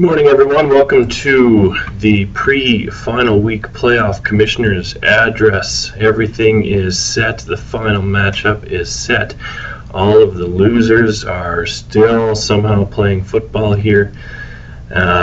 Good morning, everyone. Welcome to the pre-final week playoff Commissioners address. Everything is set. The final matchup is set. All of the losers are still somehow playing football here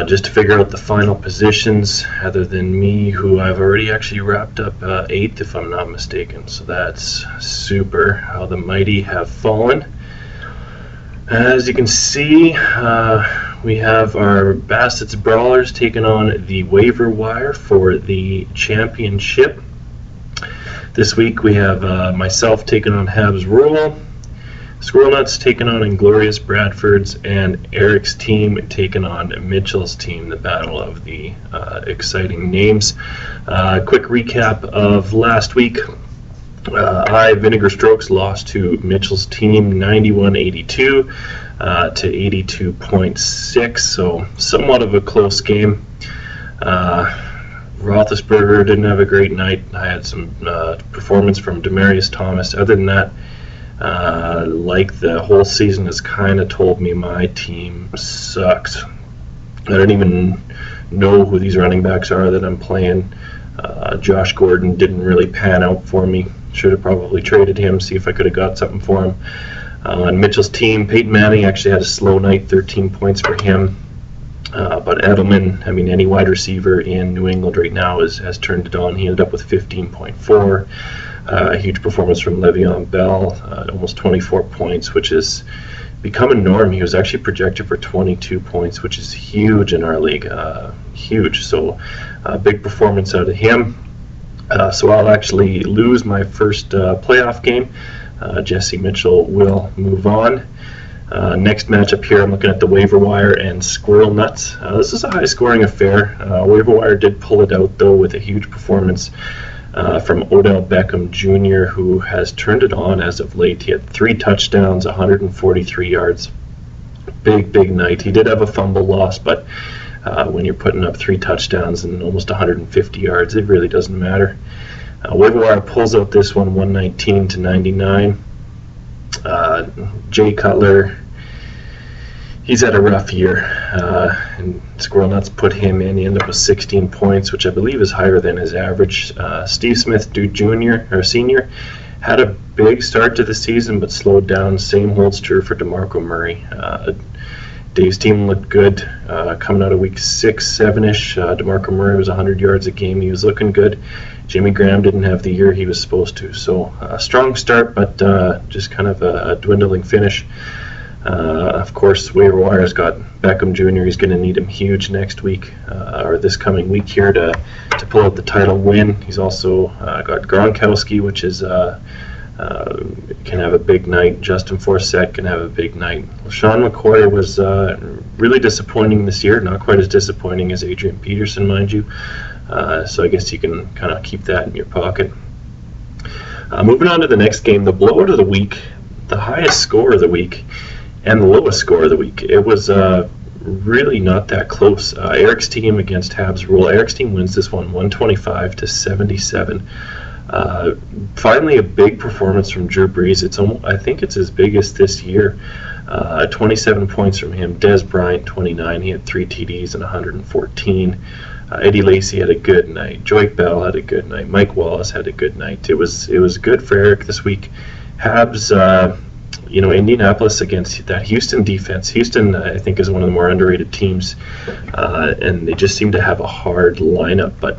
just to figure out the final positions, other than me, who I've already actually wrapped up 8th, if I'm not mistaken. So that's super how the mighty have fallen. As you can see, we have our Bassett's Brawlers taking on the waiver wire for the championship. This week we have myself taking on Habs Rural, Squirrel Nuts taking on Inglorious Bradfords, and Eric's team taking on Mitchell's team, the battle of the exciting names. Quick recap of last week. Vinegar Strokes lost to Mitchell's team 91-82 to 82.6, so somewhat of a close game. Roethlisberger didn't have a great night. I had some performance from Demarius Thomas. Other than that, like the whole season has kind of told me, my team sucks. I don't even know who these running backs are that I'm playing. Josh Gordon didn't really pan out for me. Should have probably traded him, see if I could have got something for him. On Mitchell's team, Peyton Manning actually had a slow night, 13 points for him. But Edelman, any wide receiver in New England right now has turned it on. He ended up with 15.4. A huge performance from Le'Veon Bell, almost 24 points, which is become a norm. He was actually projected for 22 points, which is huge in our league. Huge. So big performance out of him. So I'll actually lose my first playoff game. Jesse Mitchell will move on. Next matchup here, I'm looking at the waiver wire and Squirrel Nuts. This is a high-scoring affair. Waiver wire did pull it out, though, with a huge performance from Odell Beckham Jr., who has turned it on as of late. He had 3 touchdowns, 143 yards. Big night. He did have a fumble loss, but when you're putting up 3 touchdowns and almost 150 yards, it really doesn't matter. Waiver wire pulls out this one, 119 to 99. Jay Cutler, he's had a rough year, and Squirrel Nuts put him in. He ended up with 16 points, which I believe is higher than his average. Steve Smith, Senior, had a big start to the season, but slowed down. Same holds true for DeMarco Murray. Dave's team looked good coming out of week 6, 7-ish. DeMarco Murray was 100 yards a game. He was looking good. Jimmy Graham didn't have the year he was supposed to. So a strong start, but just kind of a dwindling finish. Of course, waiver wire's got Beckham Jr. He's going to need him huge next week, or this coming week here, to pull out the title win. He's also got Gronkowski, which is can have a big night. Justin Forsett can have a big night. LaShawn McCoy was really disappointing this year, not quite as disappointing as Adrian Peterson, mind you. So I guess you can kind of keep that in your pocket. Moving on to the next game, the blowout of the week, the highest score of the week, and the lowest score of the week. It was really not that close. Eric's team against Habs Rule. Eric's team wins this one, 125 to 77. Finally, a big performance from Drew Brees. I think it's his biggest this year. 27 points from him. Des Bryant, 29. He had 3 TDs and 114. Eddie Lacy had a good night. Joyke Bell had a good night. Mike Wallace had a good night. It was good for Eric this week. Habs, Indianapolis against that Houston defense. Houston, I think, is one of the more underrated teams, and they just seem to have a hard lineup. But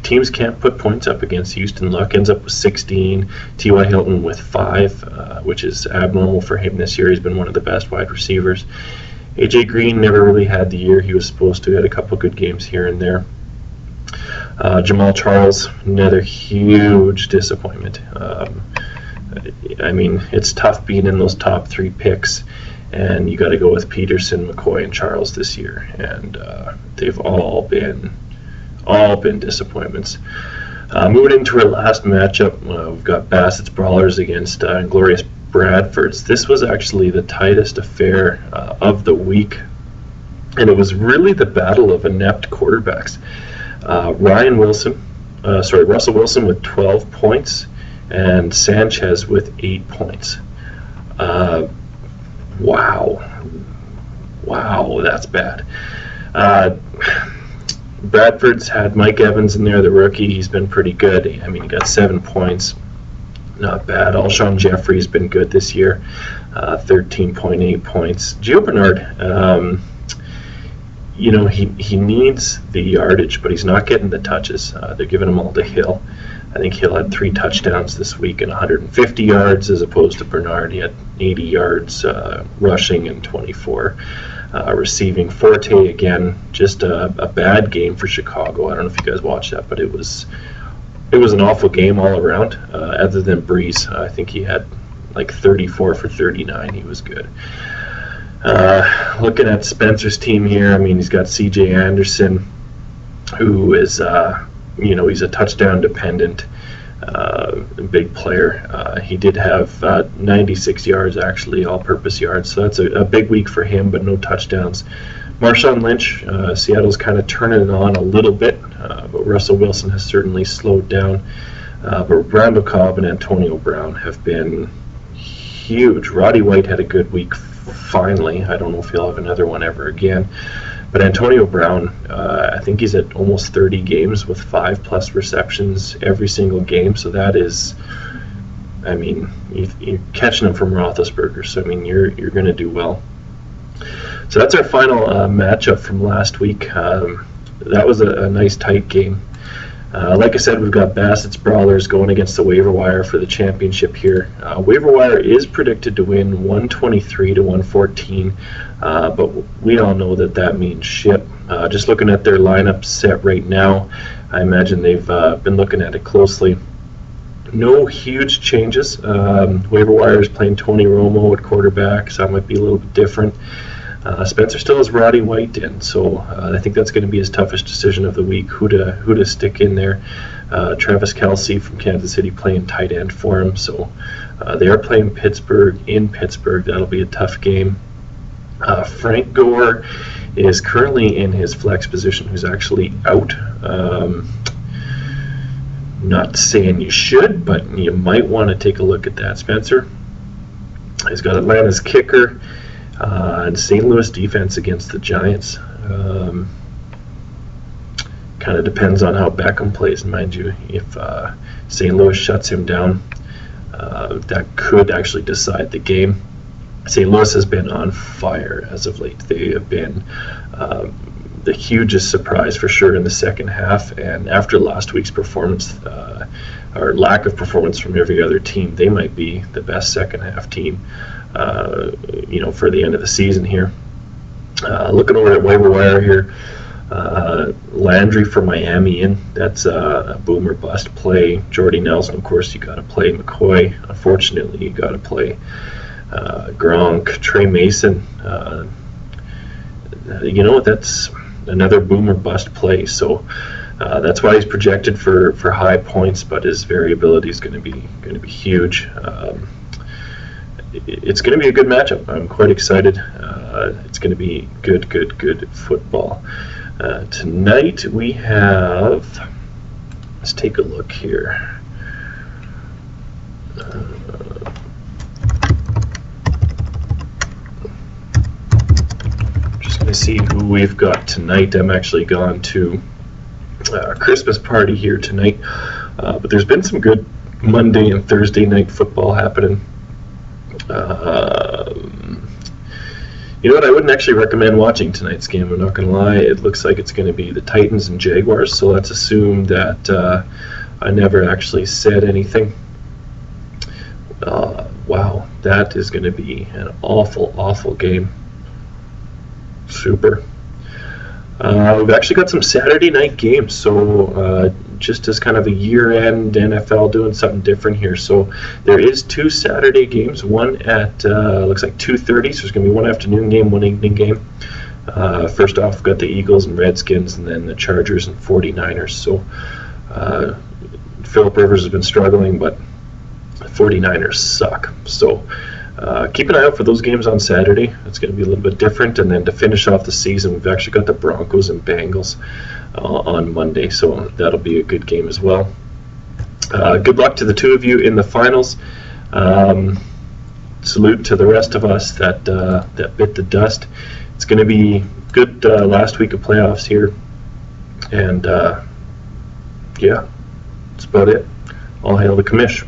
teams can't put points up against Houston. Luck ends up with 16. T.Y. Hilton with 5, which is abnormal for him this year. He's been one of the best wide receivers. A.J. Green never really had the year he was supposed to. He had a couple good games here and there. Jamal Charles, another huge disappointment. It's tough being in those top 3 picks, and you got to go with Peterson, McCoy, and Charles this year, and they've all been disappointments. Moving into our last matchup, we've got Bassett's Brawlers against Inglorious Bradfords. This was actually the tightest affair of the week, and it was really the battle of inept quarterbacks. Russell Wilson with 12 points, and Sanchez with 8 points. Wow, that's bad. Bradford's had Mike Evans in there, the rookie. He's been pretty good. I mean, he got 7 points. Not bad. Alshon Jeffrey's been good this year. 13.8 points. Gio Bernard, he needs the yardage, but he's not getting the touches. They're giving him all to Hill. I think Hill had 3 touchdowns this week and 150 yards, as opposed to Bernard. He had 80 yards rushing and 24 receiving. Forte, again, just a bad game for Chicago. I don't know if you guys watched that, but it was an awful game all around, other than Breeze. I think he had like 34 for 39. He was good. Looking at Spencer's team here, I mean, he's got C.J. Anderson, who is, he's a touchdown-dependent big player. He did have 96 yards, actually, all-purpose yards, so that's a big week for him, but no touchdowns. Marshawn Lynch, Seattle's kind of turning it on a little bit, but Russell Wilson has certainly slowed down. But Randall Cobb and Antonio Brown have been huge. Roddy White had a good week, finally. I don't know if he'll have another one ever again. But Antonio Brown, I think he's at almost 30 games with 5+ receptions every single game. So that is, I mean, you're catching him from Roethlisberger. So, I mean, you're going to do well. So that's our final matchup from last week. That was a nice tight game. Like I said, we've got Bassett's Brawlers going against the Waiver Wire for the championship here. Waiver Wire is predicted to win 123-114, but we all know that means shit. Just looking at their lineup set right now, I imagine they've been looking at it closely. No huge changes. Waiver Wire is playing Tony Romo at quarterback, so that might be a little bit different. Spencer still has Roddy White in, so I think that's going to be his toughest decision of the week, who to stick in there. Travis Kelce from Kansas City playing tight end for him, so they are playing Pittsburgh in Pittsburgh. That'll be a tough game. Frank Gore is currently in his flex position, who's actually out. Not saying you should, but you might want to take a look at that, Spencer. He's got Atlanta's kicker. And St. Louis defense against the Giants. Kind of depends on how Beckham plays, mind you. If St. Louis shuts him down, that could actually decide the game. St. Louis has been on fire as of late. They have been the hugest surprise for sure in the second half, and after last week's performance, or lack of performance from every other team, they might be the best second half team for the end of the season here. Looking over at waiver wire here, Landry for Miami in. That's a boom or bust play. Jordy Nelson, of course, you got to play. McCoy, unfortunately, you got to play. Gronk, Trey Mason. That's another boom or bust play. So that's why he's projected for high points, but his variability is going to be huge. It's going to be a good matchup. I'm quite excited. It's going to be good football. Tonight we have, let's take a look here. Just going to see who we've got tonight. I'm actually gone to a Christmas party here tonight, but there's been some good Monday and Thursday night football happening. You know what? I wouldn't actually recommend watching tonight's game. I'm not going to lie. It looks like it's going to be the Titans and Jaguars, so let's assume that I never actually said anything. Wow, that is going to be an awful game. Super. We've actually got some Saturday night games, so just as kind of a year-end NFL doing something different here. So there is 2 Saturday games, one at looks like 2:30, so there's going to be one afternoon game, one evening game. First off, we've got the Eagles and Redskins, and then the Chargers and 49ers. So Phillip Rivers has been struggling, but the 49ers suck. So keep an eye out for those games on Saturday. It's going to be a little bit different. And then to finish off the season, we've actually got the Broncos and Bengals on Monday, so that'll be a good game as well. Good luck to the 2 of you in the finals. Salute to the rest of us that bit the dust. it's going to be good last week of playoffs here, and yeah, that's about it. All hail the commish.